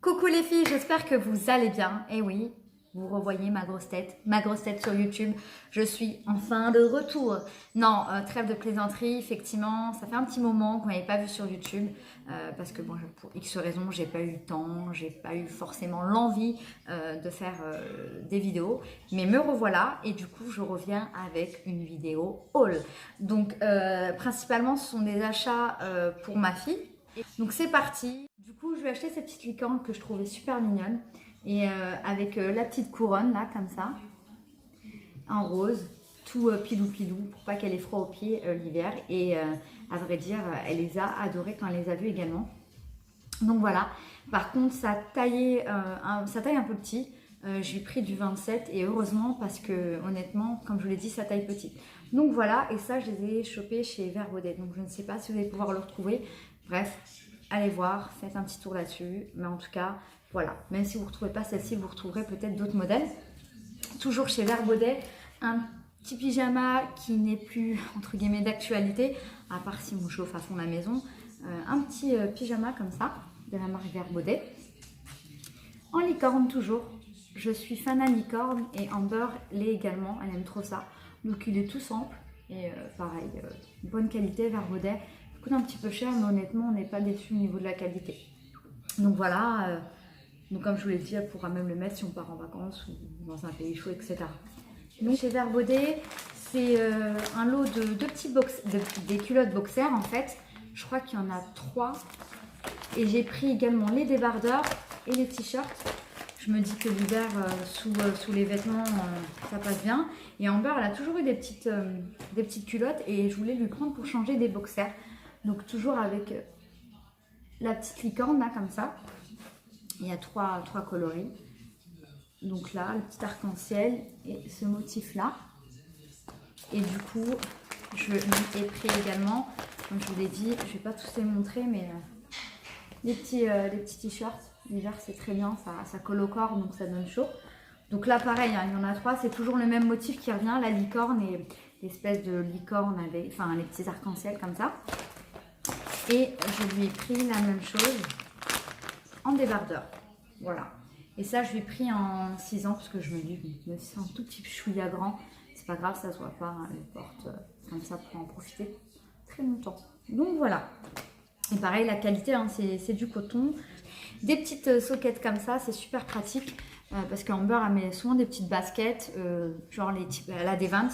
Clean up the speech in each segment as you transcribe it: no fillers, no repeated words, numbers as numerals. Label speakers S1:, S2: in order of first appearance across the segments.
S1: Coucou les filles, j'espère que vous allez bien. Et oui, vous revoyez ma grosse tête sur YouTube. Je suis enfin de retour. Non, trêve de plaisanterie, effectivement, ça fait un petit moment qu'on m'avait pas vu sur YouTube parce que bon, pour X raisons, j'ai pas eu le temps, j'ai pas eu forcément l'envie de faire des vidéos. Mais me revoilà et du coup, je reviens avec une vidéo haul. Donc, principalement, ce sont des achats pour ma fille. Donc c'est parti. Du coup, je vais acheter cette petite licorne que je trouvais super mignonne. Et avec la petite couronne là, comme ça, en rose, tout pilou pilou, pour pas qu'elle ait froid aux pieds l'hiver. Et à vrai dire, elle les a adorés quand elle les a vus également. Donc voilà. Par contre, ça taille un peu petit. J'ai pris du 27 et heureusement parce que honnêtement, comme je vous l'ai dit, ça taille petit. Donc voilà, et ça, je les ai chopés chez Vert Baudet. Donc je ne sais pas si vous allez pouvoir le retrouver. Bref, allez voir, faites un petit tour là-dessus. Mais en tout cas, voilà. Même si vous ne retrouvez pas celle-ci, vous retrouverez peut-être d'autres modèles. Toujours chez Vert Baudet, un petit pyjama qui n'est plus, entre guillemets, d'actualité, à part si on chauffe à fond la maison. Un petit pyjama comme ça, de la marque Vert Baudet. En licorne toujours. Je suis fan à licorne et Amber l'est également, elle aime trop ça. Donc il est tout simple et pareil, bonne qualité, Vert Baudet. Il coûte un petit peu cher mais honnêtement on n'est pas déçu au niveau de la qualité. Donc voilà, donc comme je vous l'ai dit, elle pourra même le mettre si on part en vacances ou dans un pays chaud, etc. Donc chez Vert Baudet, c'est un lot de deux petits des culottes boxers en fait. Je crois qu'il y en a 3. Et j'ai pris également les débardeurs et les t-shirts. Je me dis que l'hiver, sous les vêtements, ça passe bien. Et Amber, elle a toujours eu des petites culottes et je voulais lui prendre pour changer des boxers. Donc toujours avec la petite licorne, là, comme ça. Il y a trois coloris. Donc là, le petit arc-en-ciel et ce motif-là. Et du coup, je lui ai pris également, comme je vous l'ai dit, je ne vais pas tous les montrer, mais des petits t-shirts. L'hiver, c'est très bien, ça colle au corps, donc ça donne chaud. Donc là, pareil, hein, il y en a 3. C'est toujours le même motif qui revient, la licorne et l'espèce de licorne avec, enfin, les petits arcs-en-ciel comme ça. Et je lui ai pris la même chose en débardeur. Voilà. Et ça, je lui ai pris en 6 ans, parce que je me dis, même si c'est un tout petit chouïa grand, c'est pas grave, ça se voit pas, hein, elle porte comme ça pour en profiter très longtemps. Donc voilà. Et pareil, la qualité, hein, c'est du coton. Des petites soquettes comme ça, c'est super pratique parce qu'Amber, elle met souvent des petites baskets, genre les types, elle a des Vans.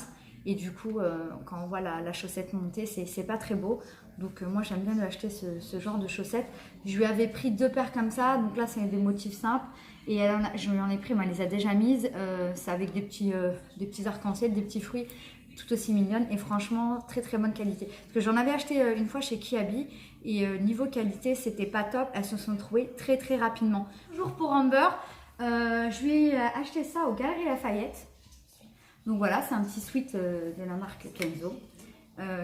S1: Et du coup, quand on voit la chaussette monter, c'est pas très beau. Donc moi, j'aime bien lui acheter ce genre de chaussettes. Je lui avais pris 2 paires comme ça. Donc là, c'est des motifs simples. Et je lui en ai pris, moi, elle les a déjà mises. C'est avec des petits arcs-en-ciel, des petits fruits tout aussi mignonnes et franchement très très bonne qualité. Parce que j'en avais acheté une fois chez Kiabi et niveau qualité c'était pas top, elles se sont trouvées très très rapidement. Toujours pour Amber, je lui ai acheté ça aux Galeries Lafayette. Donc voilà, c'est un petit sweat de la marque Kenzo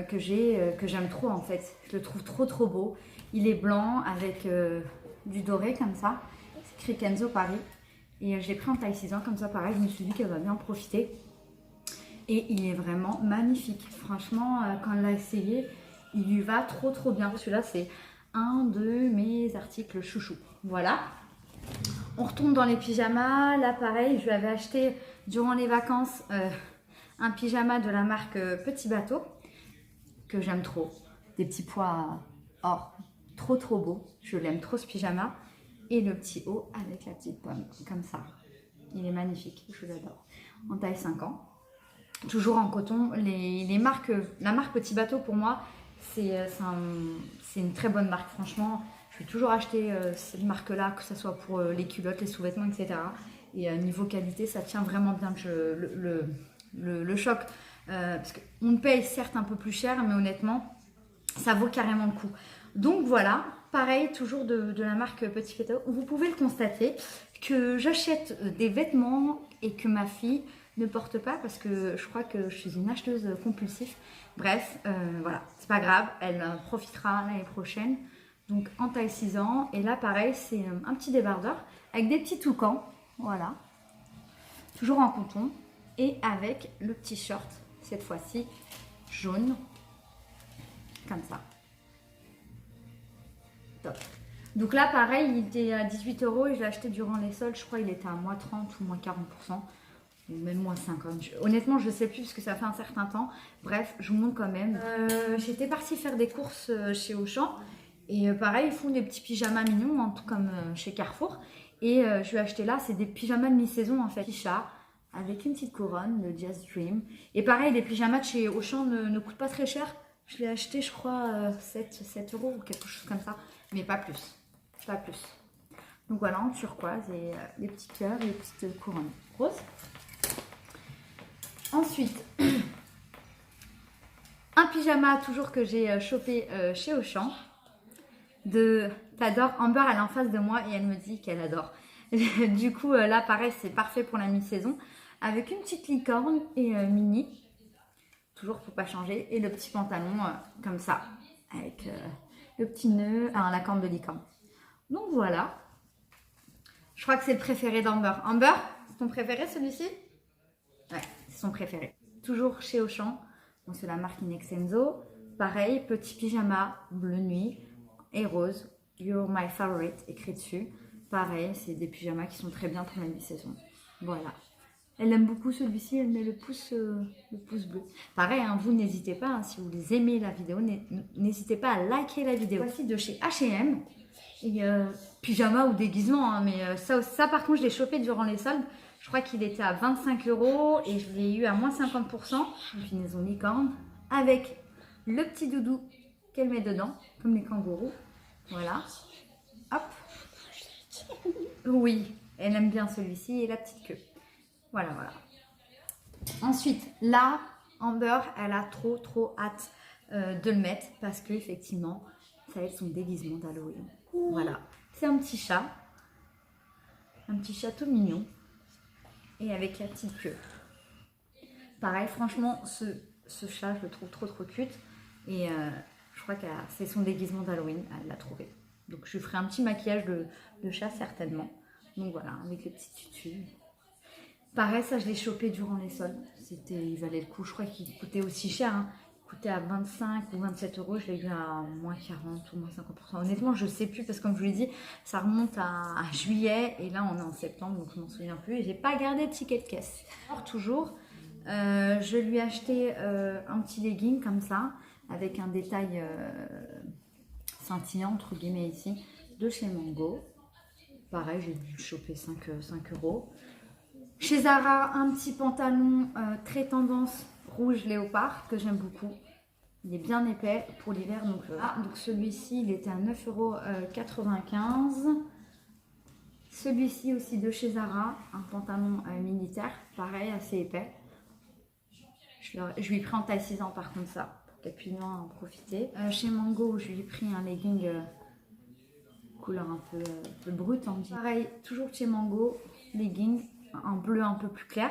S1: que j'aime trop en fait. Je le trouve trop beau. Il est blanc avec du doré comme ça. C'est écrit Kenzo Paris. Et je l'ai pris en taille 6 ans comme ça pareil, je me suis dit qu'elle va bien en profiter. Et il est vraiment magnifique. Franchement, quand elle l'a essayé, il lui va trop bien. Celui-là, c'est un de mes articles chouchou. Voilà. On retourne dans les pyjamas. Là, pareil, je lui avais acheté durant les vacances un pyjama de la marque Petit Bateau, que j'aime trop. Des petits pois or. Trop beau. Je l'aime trop ce pyjama. Et le petit haut avec la petite pomme, comme ça. Il est magnifique. Je l'adore. En taille 5 ans. Toujours en coton, la marque Petit Bateau pour moi c'est une très bonne marque, franchement je vais toujours acheter cette marque là, que ce soit pour les culottes, les sous-vêtements, etc. Et niveau qualité ça tient vraiment bien le choc, parce qu'on paye certes un peu plus cher mais honnêtement ça vaut carrément le coup. Donc voilà, pareil toujours de la marque Petit Bateau, vous pouvez le constater que j'achète des vêtements et que ma fille ne porte pas parce que je crois que je suis une acheteuse compulsive. Bref, voilà, c'est pas grave, elle profitera l'année prochaine. Donc en taille 6 ans. Et là, pareil, c'est un petit débardeur avec des petits toucans. Voilà. Toujours en coton. Et avec le petit short, cette fois-ci jaune. Comme ça. Top. Donc là, pareil, il était à 18 € et je l'ai acheté durant les soldes. Je crois qu'il était à moins 30 ou moins 40%. Ou même moins 50. Honnêtement, je ne sais plus parce que ça fait un certain temps. Bref, je vous montre quand même. J'étais partie faire des courses chez Auchan. Et pareil, ils font des petits pyjamas mignons, hein, tout comme chez Carrefour. Et je lui ai acheté là, c'est des pyjamas de mi-saison en fait. Chat avec une petite couronne, le Jazz Dream. Et pareil, les pyjamas de chez Auchan ne coûtent pas très cher. Je l'ai acheté, je crois, 7 € ou quelque chose comme ça. Mais pas plus. Pas plus. Donc voilà, en turquoise et les petits cœurs et les petites couronnes roses. Ensuite, un pyjama toujours que j'ai chopé chez Auchan. T'adores, Amber, elle est en face de moi et elle me dit qu'elle adore. Du coup, là, pareil, c'est parfait pour la mi-saison. Avec une petite licorne et mini. Toujours pour pas changer. Et le petit pantalon comme ça. Avec le petit nœud, la corne de licorne. Donc voilà. Je crois que c'est le préféré d'Amber. Amber, c'est ton préféré celui-ci? Ouais, c'est son préféré. Toujours chez Auchan. Bon, c'est la marque Inexenso. Pareil, petit pyjama bleu nuit et rose. You're my favorite, écrit dessus. Pareil, c'est des pyjamas qui sont très bien pour la mi-saison. Voilà. Elle aime beaucoup celui-ci, elle met le pouce bleu. Pareil, hein, vous n'hésitez pas, hein, si vous les aimez la vidéo, n'hésitez pas à liker la vidéo. Voici de chez H&M. Et pyjama ou déguisement, hein, mais ça par contre je l'ai chopé durant les soldes. Je crois qu'il était à 25 € et je l'ai eu à moins 50%. Finaison licorne avec le petit doudou qu'elle met dedans, comme les kangourous. Voilà. Hop. Oui, elle aime bien celui-ci et la petite queue. Voilà, voilà. Ensuite, là, Amber, elle a trop hâte de le mettre parce que effectivement, ça va être son déguisement d'Halloween. Voilà. C'est un petit chat tout mignon et avec la petite queue. Pareil, franchement, ce chat, je le trouve trop cute et je crois que c'est son déguisement d'Halloween, elle l'a trouvé. Donc je lui ferai un petit maquillage de chat certainement. Donc voilà, avec les petits tutus. Pareil, ça je l'ai chopé durant les soldes. Il valait le coup. Je crois qu'il coûtait aussi cher. Hein. Il coûtait à 25 ou 27 €. Je l'ai eu à moins 40 ou moins 50%. Honnêtement, je ne sais plus parce que comme je vous l'ai dit, ça remonte à juillet et là on est en septembre donc je ne m'en souviens plus. Et j'ai pas gardé de ticket de caisse. Alors toujours, je lui ai acheté un petit legging comme ça avec un détail scintillant entre guillemets ici de chez Mango. Pareil, j'ai dû le choper 5 €. Chez Zara, un petit pantalon très tendance rouge léopard que j'aime beaucoup. Il est bien épais pour l'hiver. Donc celui-ci, il était à 9,95 €. Celui-ci aussi de chez Zara, un pantalon militaire, pareil, assez épais. Je lui ai pris en taille 6 ans par contre ça, pour qu'elle puisse bien en profiter. Chez Mango, je lui ai pris un legging couleur un peu brute. Hein. Pareil, toujours chez Mango, legging. Un bleu un peu plus clair.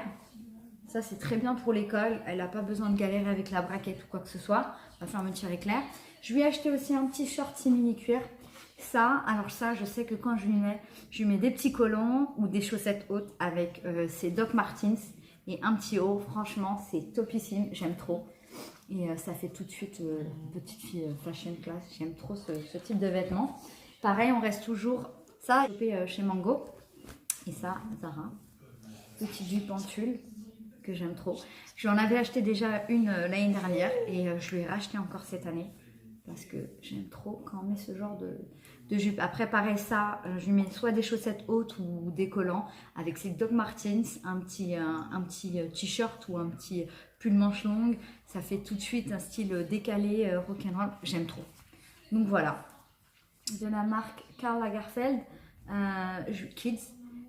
S1: Ça c'est très bien pour l'école. Elle n'a pas besoin de galérer avec la braquette ou quoi que ce soit. On va faire un tirer clair. Je lui ai acheté aussi un petit short mini cuir. Alors ça, je sais que quand je lui mets des petits collants ou des chaussettes hautes avec ces Doc Martens et un petit haut. Franchement, c'est topissime. J'aime trop. Et ça fait tout de suite petite fille fashion class. J'aime trop ce type de vêtements. Pareil, on reste toujours ça chez Mango. Et ça, Zara. Petite jupe en tulle que j'aime trop. Je lui en avais acheté déjà une l'année dernière et je lui ai racheté encore cette année parce que j'aime trop quand on met ce genre de jupe. Après pareil ça, je lui mets soit des chaussettes hautes ou des collants avec ces Doc Martens, un petit t-shirt ou un petit pull manche longue. Ça fait tout de suite un style décalé rock'n'roll. J'aime trop. Donc voilà. De la marque Karl Lagerfeld Kids.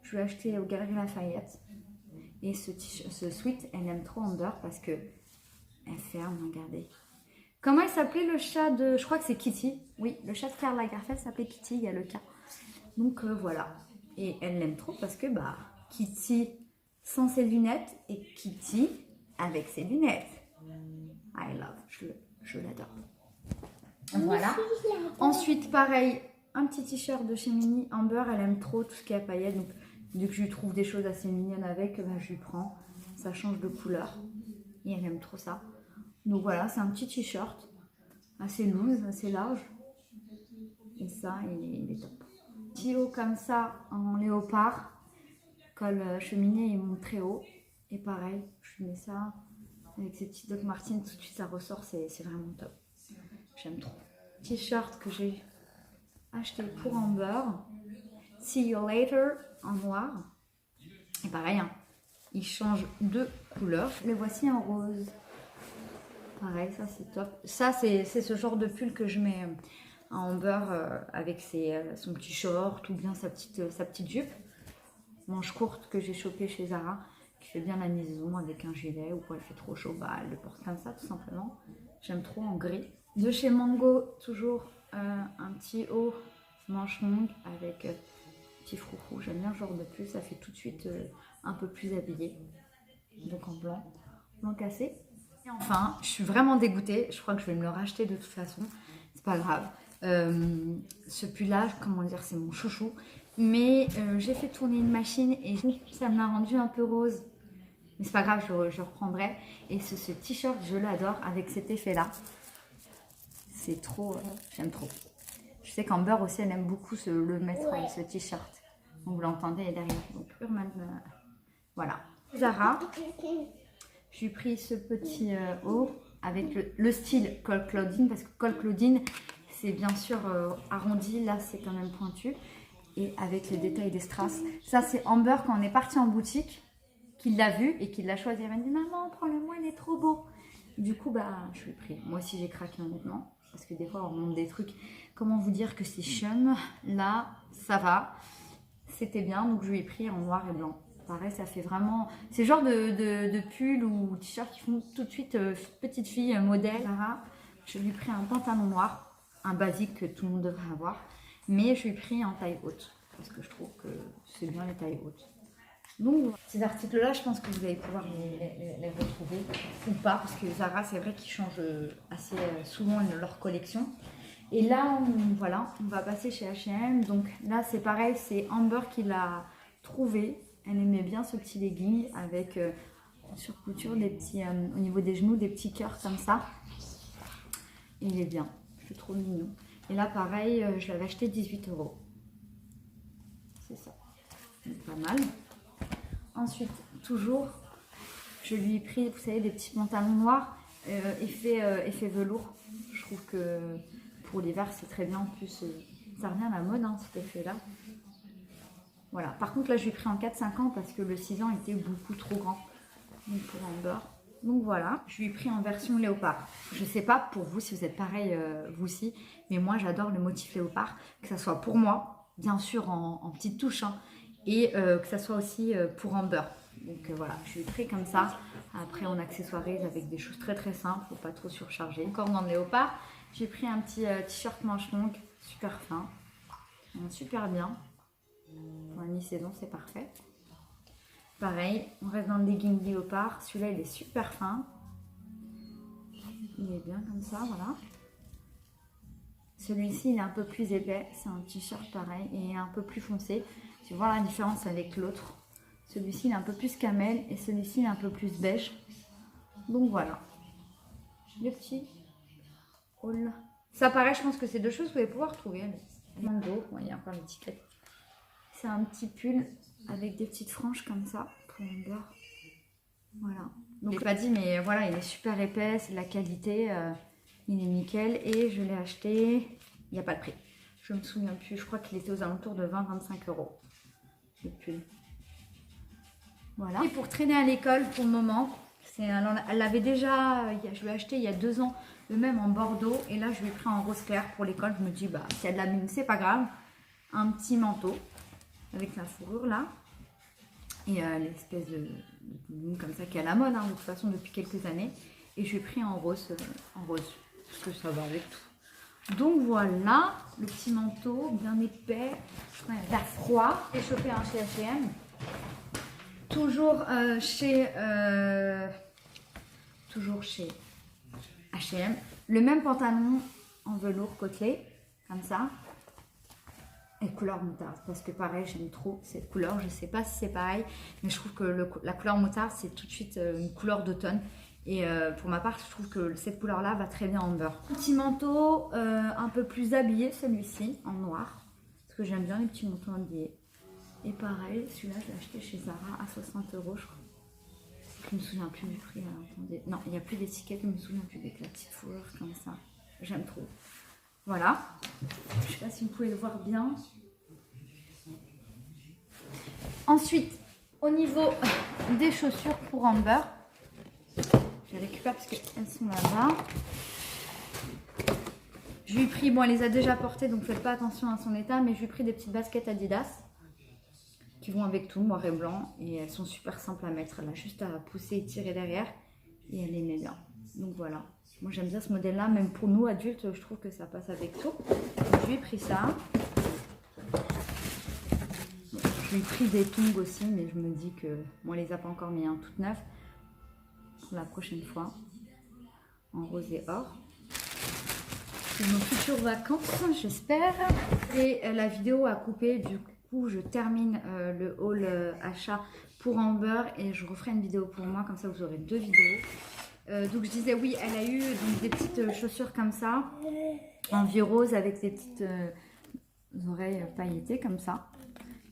S1: Je l'ai acheté aux Galeries Lafayette. Et ce sweat, elle aime trop Amber parce que elle ferme, regardez. Comment il s'appelait le chat de... Je crois que c'est Kitty. Oui, le chat de Karl Lagerfeld s'appelait Kitty, il y a le cas. Donc voilà. Et elle l'aime trop parce que Kitty sans ses lunettes et Kitty avec ses lunettes. I love, je l'adore. Voilà. Ensuite, pareil, un petit t-shirt de chez Mini. Amber, elle aime trop tout ce qui est à paillettes. Donc, dès que je lui trouve des choses assez mignonnes avec, je lui prends. Ça change de couleur. Et elle aime trop ça. Donc voilà, c'est un petit t-shirt. Assez loose, assez large. Et ça, il est top. Petit haut comme ça en léopard. Col cheminée, il monte très haut. Et pareil, je mets ça avec ces petits Doc Martens, tout de suite ça ressort, c'est vraiment top. J'aime trop. T-shirt que j'ai acheté pour Amber. See you later en noir. Et pareil, hein, il change de couleur. Les voici en rose. Pareil, ça c'est top. Ça c'est ce genre de pull que je mets à Amber avec son petit short ou bien sa petite jupe. Manche courte que j'ai chopé chez Zara, qui fait bien la liaison avec un gilet ou quand il fait trop chaud, bah, elle le porte comme ça tout simplement. J'aime trop en gris. De chez Mango, toujours un petit haut manche longue avec petit froufrou. J'aime bien le genre de pull, ça fait tout de suite un peu plus habillé. Donc en blanc cassé. Et enfin, je suis vraiment dégoûtée. Je crois que je vais me le racheter de toute façon. C'est pas grave. Ce pull-là, comment dire, c'est mon chouchou. Mais j'ai fait tourner une machine et ça me l'a rendu un peu rose. Mais c'est pas grave, je reprendrai. Et ce t-shirt, je l'adore avec cet effet-là. C'est trop, j'aime trop. Je sais qu'Amber aussi, elle aime beaucoup le mettre avec ce t-shirt. Donc vous l'entendez derrière. Donc Urman, voilà. Zara, j'ai pris ce petit haut avec le style col Claudine. Parce que col Claudine, c'est bien sûr arrondi. Là, c'est quand même pointu. Et avec les détails des strass. Ça, c'est Amber quand on est parti en boutique, qu'il l'a vu et qu'il l'a choisi. Elle m'a dit, maman, prends-le-moi, il est trop beau. Du coup, bah, je l'ai pris. Moi aussi, j'ai craqué honnêtement. Parce que des fois, on montre des trucs. Comment vous dire que c'est chum? Là, ça va. C'était bien, donc je lui ai pris en noir et blanc. Pareil, ça fait vraiment... C'est le genre de pull ou t-shirt qui font tout de suite petite fille modèle. Je lui ai pris un pantalon noir, un basique que tout le monde devrait avoir. Mais je lui ai pris en taille haute, parce que je trouve que c'est bien les tailles hautes. Donc ces articles-là, je pense que vous allez pouvoir les retrouver ou pas, parce que Zara, c'est vrai qu'ils changent assez souvent leur collection. Et là, voilà, on va passer chez H&M. Donc là, c'est pareil, c'est Amber qui l'a trouvé. Elle aimait bien ce petit legging avec sur couture, des petits, au niveau des genoux, des petits cœurs comme ça. Et il est bien, je le trouve mignon. Et là, pareil, je l'avais acheté 18 €. C'est ça. Donc, pas mal. Ensuite, toujours, je lui ai pris, vous savez, des petits pantalons noirs, effet velours. Je trouve que pour l'hiver, c'est très bien. En plus, ça revient à la mode, hein, cet effet-là. Voilà. Par contre, là, je lui ai pris en 4-5 ans parce que le 6 ans était beaucoup trop grand. Donc, pour Amber. Donc voilà, je lui ai pris en version léopard. Je sais pas pour vous si vous êtes pareil, vous aussi, mais moi j'adore le motif léopard, que ça soit pour moi, bien sûr en petite touche, hein, et que ça soit aussi pour Amber. Donc voilà, je lui ai pris comme ça. Après on accessoirise avec des choses très très simples, faut pas trop surcharger. Encore dans le léopard, j'ai pris un petit t-shirt manche longue, super fin, super bien. Pour la mi-saison, c'est parfait. Pareil, on reste dans le legging léopard. Celui-là, il est super fin. Il est bien comme ça, voilà. Celui-ci, il est un peu plus épais. C'est un t-shirt pareil et un peu plus foncé. Tu vois la différence avec l'autre. Celui-ci, il est un peu plus camel et celui-ci, il est un peu plus beige. Donc voilà. Le petit haul. Ça pareil, je pense que ces deux choses, vous allez pouvoir trouver. Mango, il y a encore l'étiquette. C'est un petit pull avec des petites franges comme ça pour Amber. Voilà. Donc je l'ai pas dit, mais voilà, il est super épais, c'est de la qualité, il est nickel et je l'ai acheté. Il n'y a pas de prix. Je me souviens plus. Je crois qu'il était aux alentours de 20-25 € le pull. Voilà. Et pour traîner à l'école pour le moment, elle l'avait déjà. Je l'ai acheté il y a 2 ans, le même en bordeaux et là je lui ai pris en rose clair pour l'école. Je me dis bah s'il y a de la mine, c'est pas grave. Un petit manteau avec la fourrure là et l'espèce de blouse comme ça qui est à la mode hein, de toute façon depuis quelques années et je l'ai pris en rose parce que ça va avec tout. Donc voilà le petit manteau bien épais, il a froid. J'ai chopé un chez H&M, toujours chez H&M, le même pantalon en velours côtelé comme ça. Et couleur moutarde, parce que pareil, j'aime trop cette couleur. Je sais pas si c'est pareil, mais je trouve que la couleur moutarde, c'est tout de suite une couleur d'automne. Et pour ma part, je trouve que cette couleur-là va très bien en beurre. Petit manteau, un peu plus habillé, celui-ci, en noir. Parce que j'aime bien les petits montants liés. Et pareil, celui-là, je l'ai acheté chez Zara à 60 €, je crois. Je me souviens plus du prix. Alors, attendez. Non, il n'y a plus d'étiquette, je me souviens plus avec la petite fourrure comme ça. J'aime trop. Voilà. Je ne sais pas si vous pouvez le voir bien. Ensuite, au niveau des chaussures pour Amber, je les récupère parce qu'elles sont là-bas. Je lui ai pris, bon, elle les a déjà portées, donc faites pas attention à son état, mais je lui ai pris des petites baskets Adidas qui vont avec tout, noir et blanc, et elles sont super simples à mettre. Elle a juste à pousser et tirer derrière, et elle les met bien. Donc voilà. Moi j'aime bien ce modèle-là, même pour nous adultes, je trouve que ça passe avec tout. Donc, je lui ai pris ça. Je lui ai pris des tongs aussi, mais je me dis que bon, on les a pas encore mis toutes neuves pour la prochaine fois, en rose et or. C'est nos futures vacances, j'espère. Et la vidéo a coupé, du coup je termine le haul achat pour Amber et je referai une vidéo pour moi, comme ça vous aurez 2 vidéos. Donc je disais oui, elle a eu donc, des petites chaussures comme ça, en vieux rose avec des petites oreilles pailletées comme ça.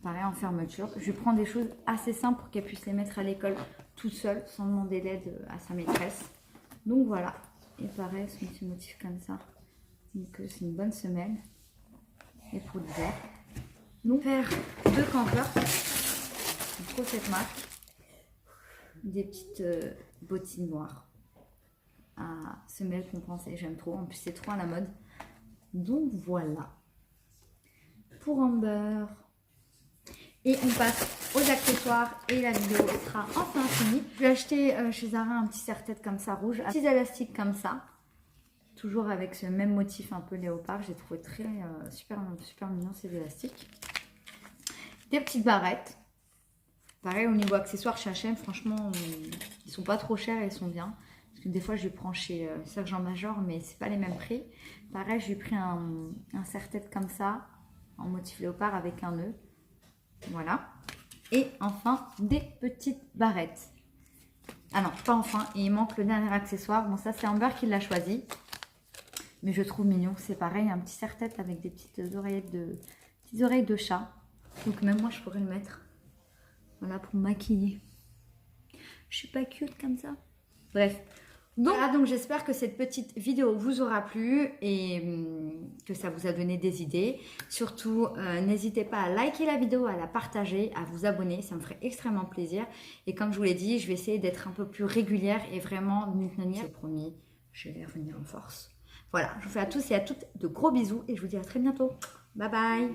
S1: Pareil en fermeture. Je prends des choses assez simples pour qu'elle puisse les mettre à l'école toute seule sans demander l'aide à sa maîtresse. Donc voilà. Et pareil, son petit motif comme ça. Donc c'est une bonne semelle. Et pour l'hiver. Donc paire de campeurs. J'aime trop cette marque. Des petites bottines noires. À semelle compensée. J'aime trop. En plus c'est trop à la mode. Donc voilà. Pour Amber. Et on passe aux accessoires et la vidéo sera enfin finie. Je vais acheter chez Zara un petit serre-tête comme ça rouge, un petit élastique comme ça. Toujours avec ce même motif un peu léopard. J'ai trouvé très super mignon ces élastiques. Des petites barrettes. Pareil au niveau accessoires chez H&M, franchement ils sont pas trop chers et ils sont bien. Parce que des fois je les prends chez Sergent Major mais c'est pas les mêmes prix. Pareil j'ai pris un serre-tête comme ça en motif léopard avec un nœud. Voilà. Et enfin, des petites barrettes. Ah non, pas enfin. Et il manque le dernier accessoire. Bon, ça, c'est Amber qui l'a choisi. Mais je trouve mignon. C'est pareil, un petit serre-tête avec des petites oreilles de chat. Donc même moi, je pourrais le mettre. Voilà, pour me maquiller. Je suis pas cute comme ça. Bref. Donc, voilà, donc j'espère que cette petite vidéo vous aura plu et que ça vous a donné des idées. Surtout, n'hésitez pas à liker la vidéo, à la partager, à vous abonner. Ça me ferait extrêmement plaisir. Et comme je vous l'ai dit, je vais essayer d'être un peu plus régulière et vraiment m'y tenir. C'est promis, je vais revenir en force. Voilà, je vous fais à tous et à toutes de gros bisous et je vous dis à très bientôt. Bye bye!